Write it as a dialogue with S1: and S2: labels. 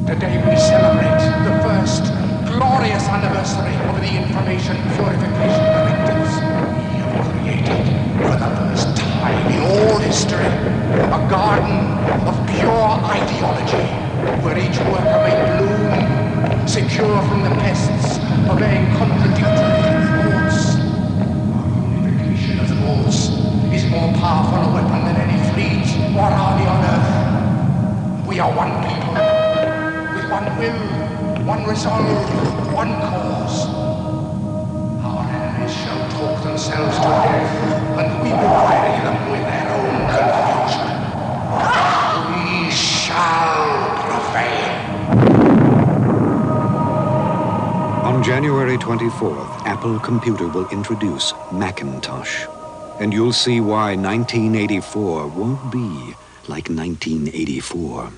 S1: Today we celebrate the first glorious anniversary of the Information Purification Directives. We have created, for the first time in all history, a garden of pure ideology, where each worker may bloom, secure from the pests, obeying contradictory thoughts. Our unification of thoughts is more powerful a weapon than any fleet or army on earth. We are one people, with one will, one resolve, one cause. Our enemies shall talk themselves to death, and we will bury them with their own confusion. We shall prevail.
S2: On January 24th, Apple Computer will introduce Macintosh. And you'll see why 1984 won't be like 1984.